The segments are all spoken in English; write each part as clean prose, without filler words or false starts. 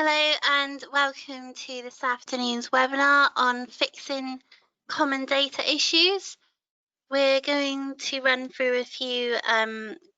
Hello and welcome to this afternoon's webinar on fixing common data issues. We're going to run through a few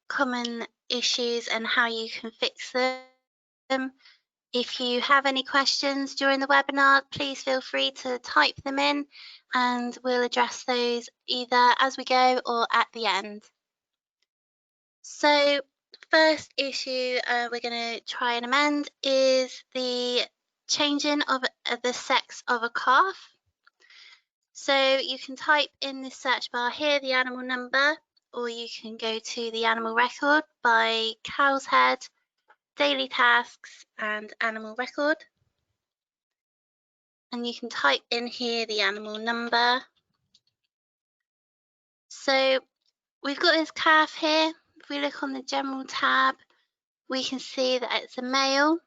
common issues and how you can fix them. If you have any questions during the webinar, please feel free to type them in and we'll address those either as we go or at the end. So first issue we're going to try and amend is the changing of the sex of a calf. So you can type in the search bar here the animal number, or you can go to the animal record by cow's head, daily tasks and animal record. And you can type in here the animal number. So we've got this calf here. If we look on the general tab, we can see that it's a male.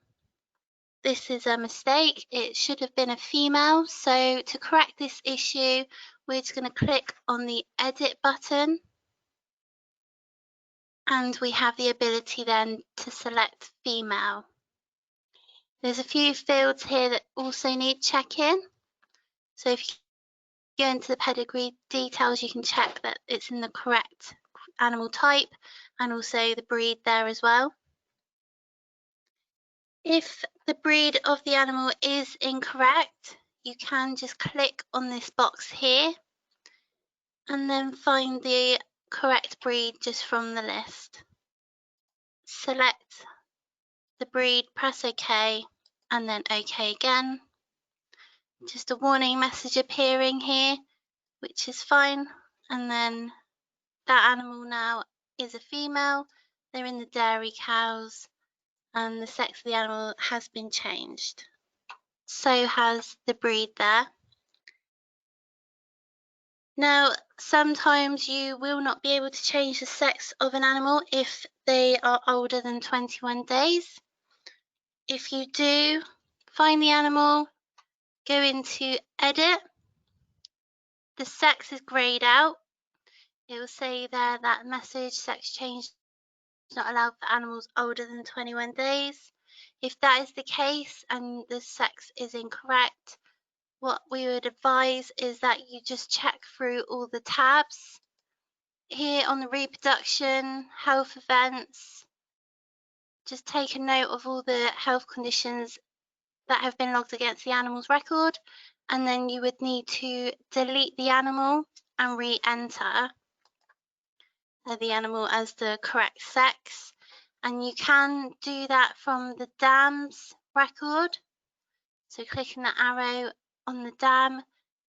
This is a mistake. It should have been a female. So to correct this issue, we're just going to click on the edit button. And we have the ability then to select female. There's a few fields here that also need checking. So if you go into the pedigree details, you can check that it's in the correct animal type and also the breed there as well. If the breed of the animal is incorrect, you can just click on this box here and then find the correct breed just from the list. Select the breed, press OK, and then OK again. Just a warning message appearing here, which is fine. And then that animal now is a female. They're in the dairy cows and the sex of the animal has been changed. So has the breed there. Now, sometimes you will not be able to change the sex of an animal if they are older than 21 days. If you do, find the animal, go into edit. The sex is grayed out. It will say there that message, sex change not allowed for animals older than 21 days. If that is the case and the sex is incorrect, what we would advise is that you just check through all the tabs. Here on the reproduction, health events, just take a note of all the health conditions that have been logged against the animal's record, and then you would need to delete the animal and re-enter the animal as the correct sex. And you can do that from the dams record. So clicking the arrow on the dam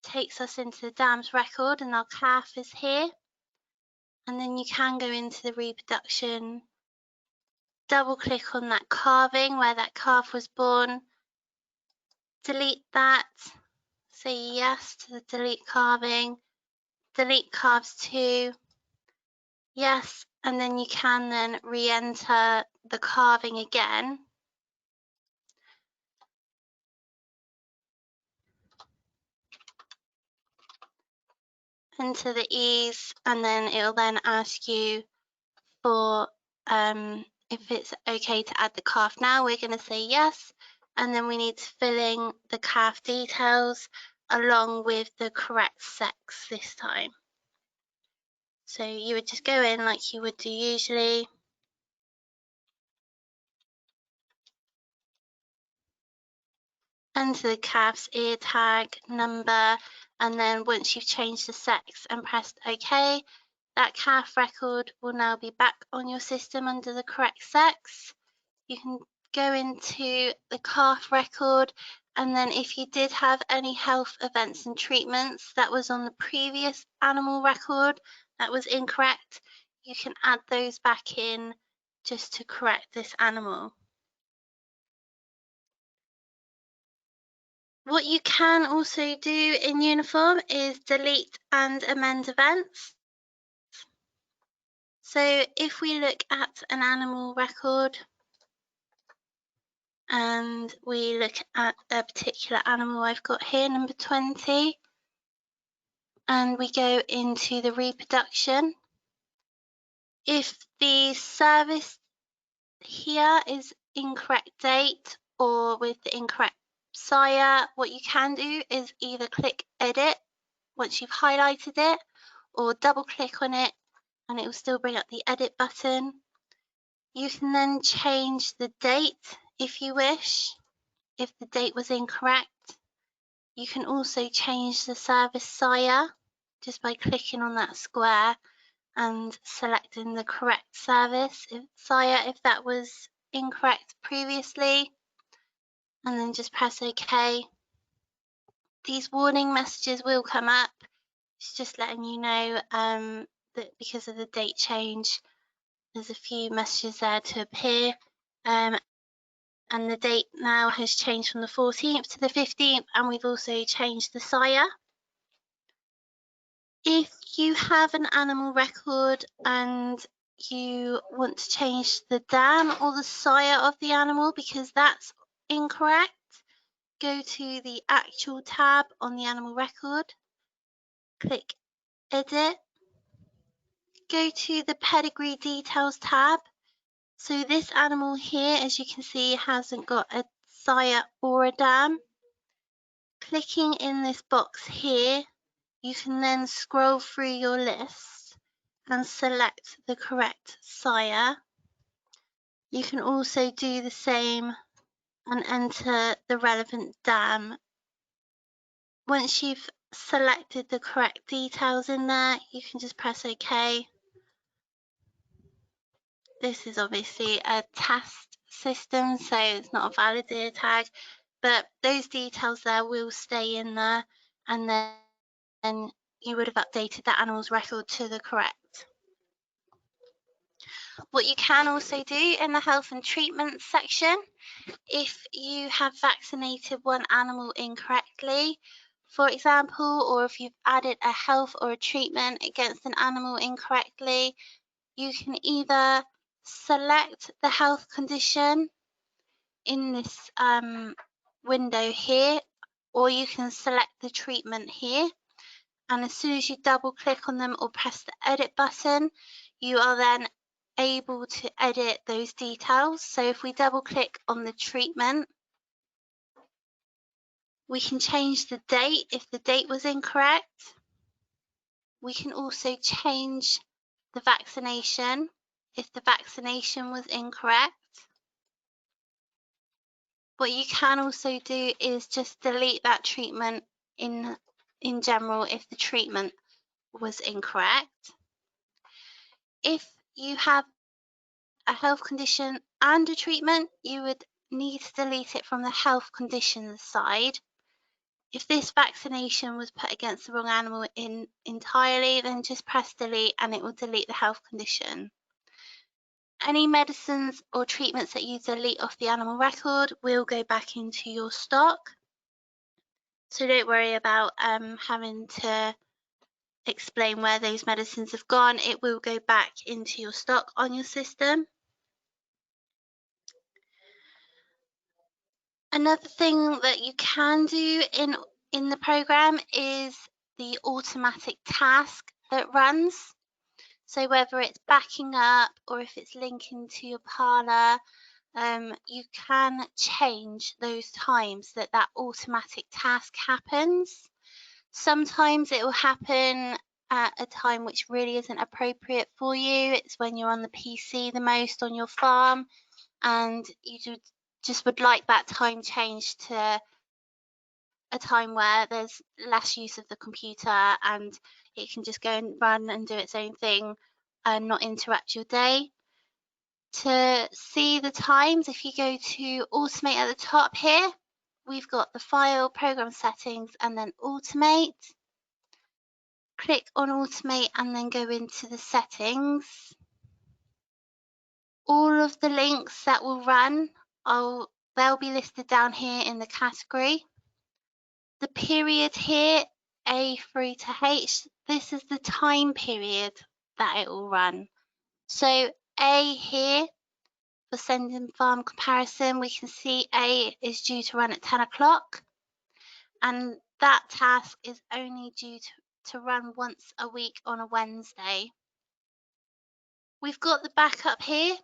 takes us into the dams record and our calf is here. And then you can go into the reproduction, double click on that calving where that calf was born, delete that, say yes to the delete calving, delete calves too, yes, and then you can then re-enter the calving again. Enter the ease, and then it'll then ask you for if it's okay to add the calf now. We're going to say yes, and then we need to fill in the calf details along with the correct sex this time. So you would just go in like you would do usually. Enter the calf's ear tag number, and then once you've changed the sex and pressed OK, that calf record will now be back on your system under the correct sex. You can go into the calf record, and then if you did have any health events and treatments that was on the previous animal record that was incorrect, you can add those back in just to correct this animal. What you can also do in Uniform is delete and amend events. So if we look at an animal record and we look at a particular animal I've got here, number 20, and we go into the reproduction, if the service here is incorrect date or or with the incorrect sire, what you can do is either click edit once you've highlighted it, or double click on it and it will still bring up the edit button. You can then change the date if you wish, if the date was incorrect. You can also change the service sire just by clicking on that square and selecting the correct service sire if that was incorrect previously, and then just press OK. These warning messages will come up. It's just letting you know that because of the date change, there's a few messages there to appear. And the date now has changed from the 14th to the 15th, and we've also changed the sire. If you have an animal record and you want to change the dam or the sire of the animal because that's incorrect, go to the actual tab on the animal record, click edit, go to the pedigree details tab. So this animal here, as you can see, hasn't got a sire or a dam. Clicking in this box here, you can then scroll through your list and select the correct sire. You can also do the same and enter the relevant dam. Once you've selected the correct details in there, you can just press OK. This is obviously a test system, so it's not a validator tag, but those details there will stay in there, and then you would have updated that animal's record to the correct. What you can also do in the health and treatment section, if you have vaccinated one animal incorrectly, for example, or if you've added a health or a treatment against an animal incorrectly, you can either select the health condition in this window here, or you can select the treatment here. And as soon as you double click on them or press the edit button, you are then able to edit those details. So if we double click on the treatment, we can change the date if the date was incorrect. We can also change the vaccination if the vaccination was incorrect. What you can also do is just delete that treatment in general if the treatment was incorrect. If you have a health condition and a treatment, you would need to delete it from the health conditions side. If this vaccination was put against the wrong animal entirely, then just press delete and it will delete the health condition. Any medicines or treatments that you delete off the animal record will go back into your stock. So don't worry about having to explain where those medicines have gone. It will go back into your stock on your system. Another thing that you can do in the program is the automatic task that runs. So whether it's backing up or if it's linking to your parlor, you can change those times that automatic task happens. Sometimes it will happen at a time which really isn't appropriate for you. It's when you're on the PC the most on your farm and you just would like that time changed to a time where there's less use of the computer and it can just go and run and do its own thing and not interrupt your day. To see the times, if you go to automate at the top here, we've got the file, program settings, and then automate. Click on automate and then go into the settings. All of the links that will run, they'll be listed down here in the category. The period here, A through to H, this is the time period that it will run. So A here, for sending farm comparison, we can see A is due to run at 10 o'clock, and that task is only due to run once a week on a Wednesday. We've got the backup here.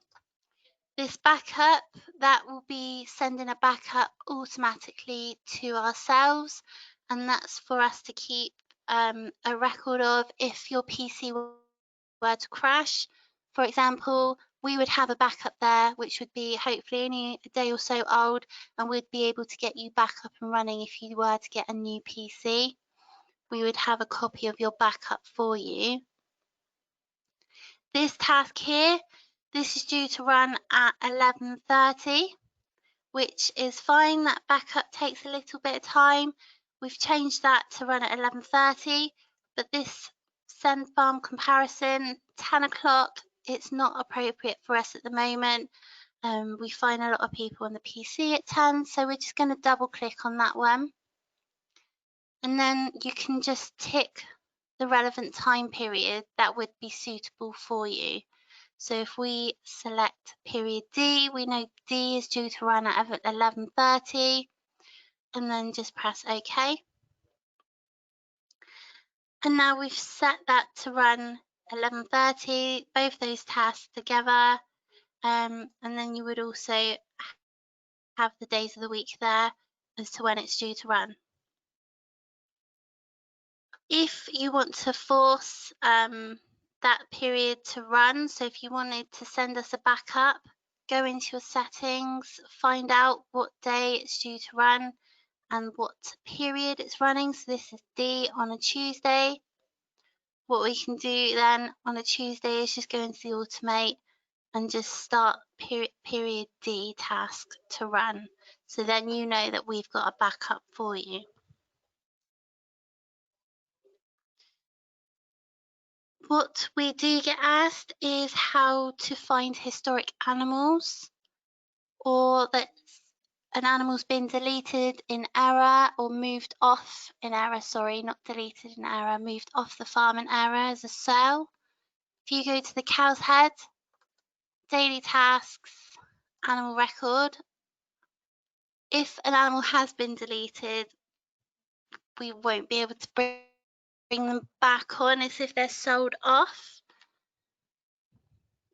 This backup, that will be sending a backup automatically to ourselves, and that's for us to keep a record of if your PC were to crash. For example, we would have a backup there, which would be hopefully only a day or so old, and we'd be able to get you back up and running if you were to get a new PC. We would have a copy of your backup for you. This task here, this is due to run at 11:30, which is fine. That backup takes a little bit of time. We've changed that to run at 11:30, but this send farm comparison, 10 o'clock, it's not appropriate for us at the moment. We find a lot of people on the PC at 10, so we're just going to double click on that one. And then you can just tick the relevant time period that would be suitable for you. So if we select period D, we know D is due to run at 11:30, and then just press OK. And now we've set that to run 11:30, both those tasks together, and then you would also have the days of the week there as to when it's due to run. If you want to force that period to run, so if you wanted to send us a backup, go into your settings, find out what day it's due to run and what period it's running. So this is D on a Tuesday. What we can do then on a Tuesday is just go into the automate and just start period D task to run. So then you know that we've got a backup for you. What we do get asked is how to find historic animals, or that an animal's been deleted in error or moved off in error, sorry, not deleted in error, moved off the farm in error as a cell. If you go to the cow's head, daily tasks, animal record, if an animal has been deleted, we won't be able to bring them back on as if they're sold off.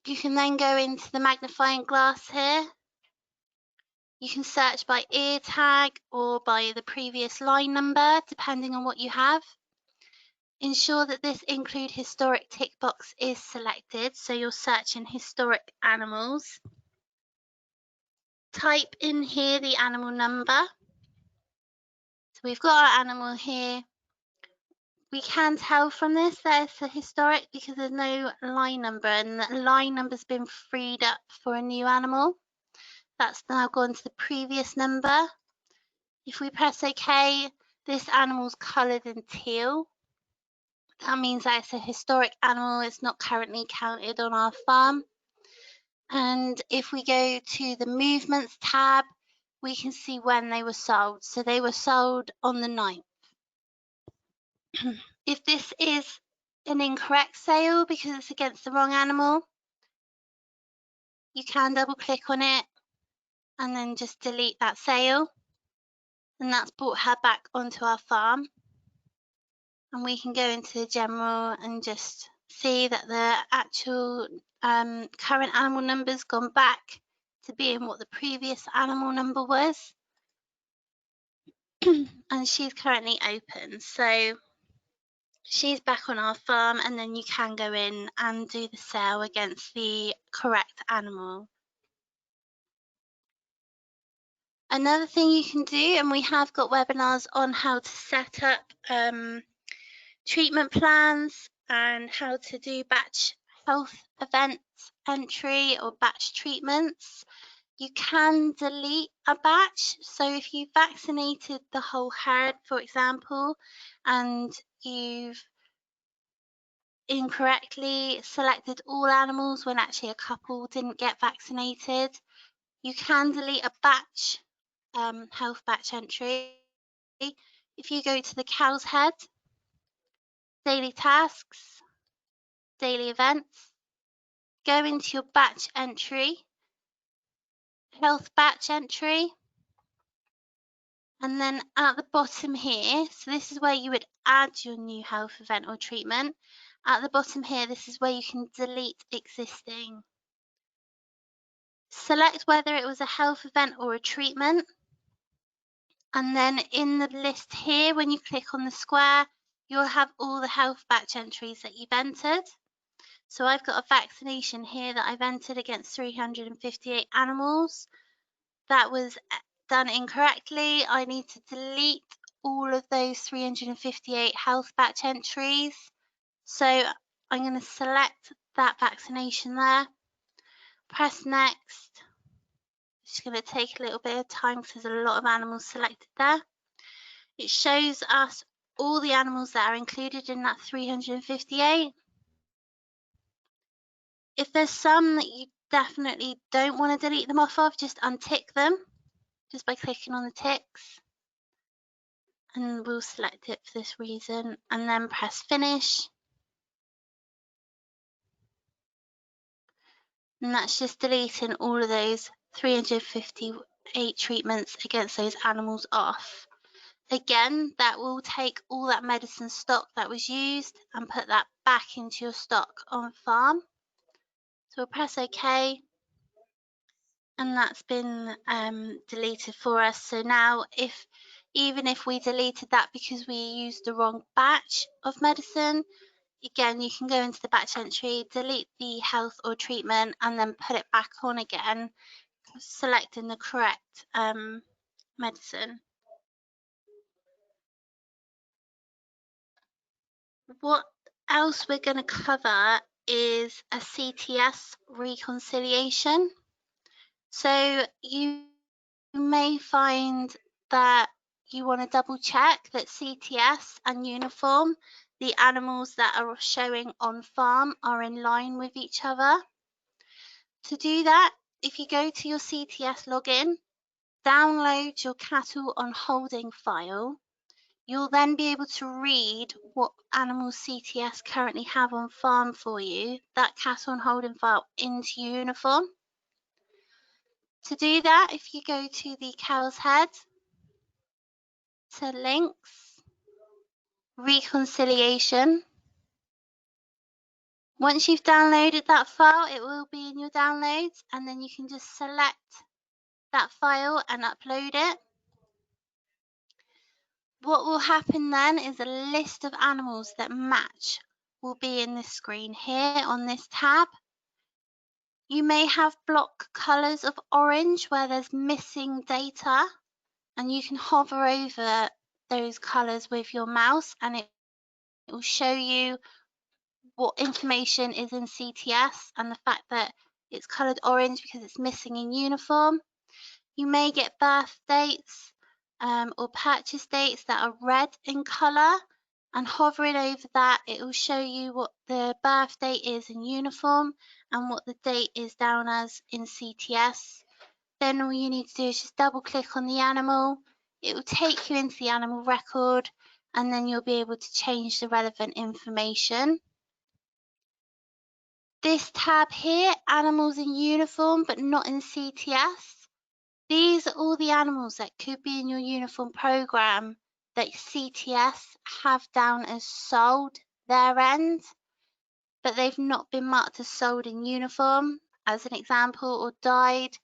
You can then go into the magnifying glass here. You can search by ear tag or by the previous line number, depending on what you have. Ensure that this include historic tick box is selected, so you're searching historic animals. Type in here the animal number. So we've got our animal here. We can tell from this that it's a historic because there's no line number, and the line number's been freed up for a new animal. That's now gone to the previous number. If we press OK, this animal's coloured in teal. That means that it's a historic animal. It's not currently counted on our farm. And if we go to the movements tab, we can see when they were sold. So they were sold on the 9th. If this is an incorrect sale because it's against the wrong animal, you can double click on it and then just delete that sale. And that's brought her back onto our farm. And we can go into general and just see that the actual current animal number's gone back to being what the previous animal number was. And she's currently open, so she's back on our farm, and then you can go in and do the sale against the correct animal. Another thing you can do, and we have got webinars on how to set up treatment plans and how to do batch health events entry or batch treatments. You can delete a batch. So if you vaccinated the whole herd, for example, and you've incorrectly selected all animals when actually a couple didn't get vaccinated, you can delete a batch, health batch entry. If you go to the cow's head, daily tasks, daily events, go into your batch entry, health batch entry, and then at the bottom here, so this is where you would add your new health event or treatment. At the bottom here, this is where you can delete existing. Select whether it was a health event or a treatment. And then in the list here, when you click on the square, you'll have all the health batch entries that you've entered. So I've got a vaccination here that I've entered against 358 animals. That was done incorrectly. I need to delete all of those 358 health batch entries. So I'm going to select that vaccination there, press next. It's going to take a little bit of time because there's a lot of animals selected there. It shows us all the animals that are included in that 358. If there's some that you definitely don't want to delete them off of, just untick them just by clicking on the ticks. And we'll select it for this reason and then press finish. And that's just deleting all of those 358 treatments against those animals off. Again, that will take all that medicine stock that was used and put that back into your stock on farm. So we'll press OK. And that's been deleted for us. So now even if we deleted that because we used the wrong batch of medicine, again, you can go into the batch entry, delete the health or treatment, and then put it back on again, selecting the correct medicine. What else we're going to cover is a CTS reconciliation. So you may find that you want to double check that CTS and Uniform, the animals that are showing on farm, are in line with each other. To do that, if you go to your CTS login, download your cattle on holding file, you'll then be able to read what animals CTS currently have on farm for you, that cattle on holding file, into Uniform. To do that, if you go to the cow's head, to links, reconciliation. Once you've downloaded that file, it will be in your downloads, and then you can just select that file and upload it. What will happen then is a list of animals that match will be in this screen here on this tab. You may have block colors of orange where there's missing data, and you can hover over those colors with your mouse and it will show you what information is in CTS and the fact that it's colored orange because it's missing in Uniform. You may get birth dates or purchase dates that are red in color, and hovering over that, it will show you what the birth date is in Uniform and what the date is down as in CTS. Then all you need to do is just double click on the animal. It will take you into the animal record, and then you'll be able to change the relevant information. This tab here, animals in Uniform but not in CTS. These are all the animals that could be in your Uniform program that CTS have down as sold their end, but they've not been marked as sold in Uniform, as an example, or died.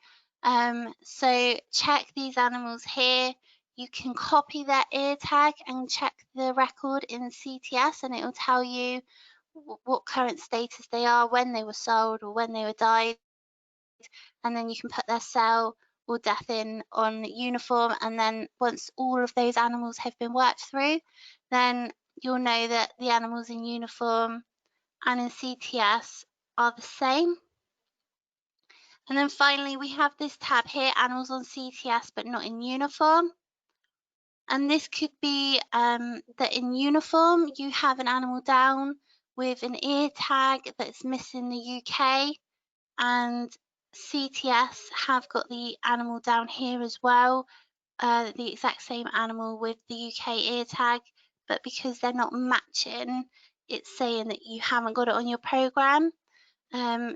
So check these animals here. You can copy their ear tag and check the record in CTS, and it will tell you what current status they are, when they were sold or when they were died, and then you can put their sale or death in on Uniform, and then once all of those animals have been worked through, then you'll know that the animals in Uniform and in CTS are the same. And then finally we have this tab here, animals on CTS but not in Uniform. And this could be that in Uniform you have an animal down with an ear tag that's missing the UK, and CTS have got the animal down here as well, the exact same animal with the UK ear tag, but because they're not matching, it's saying that you haven't got it on your program.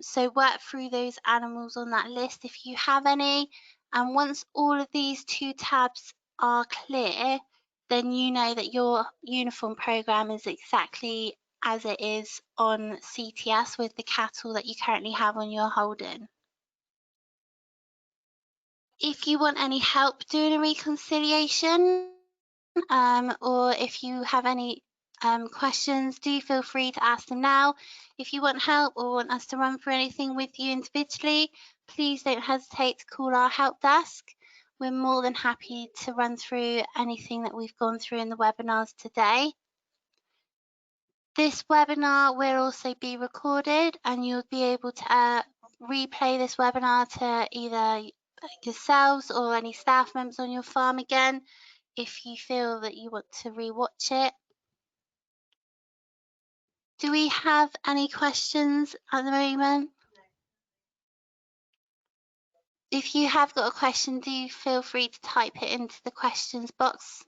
So work through those animals on that list if you have any, and once all of these two tabs are clear, then you know that your Uniform program is exactly as it is on CTS with the cattle that you currently have on your holding. If you want any help doing a reconciliation, or if you have any questions, do feel free to ask them now. If you want help or want us to run through anything with you individually, please don't hesitate to call our help desk. We're more than happy to run through anything that we've gone through in the webinars today. This webinar will also be recorded, and you'll be able to replay this webinar to either yourselves or any staff members on your farm again if you feel that you want to rewatch it. Do we have any questions at the moment? If you have got a question, do feel free to type it into the questions box.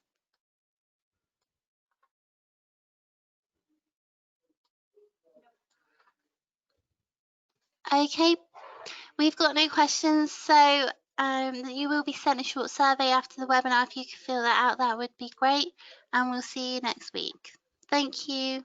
Okay, we've got no questions, so you will be sent a short survey after the webinar. If you could fill that out, that would be great, and we'll see you next week. Thank you.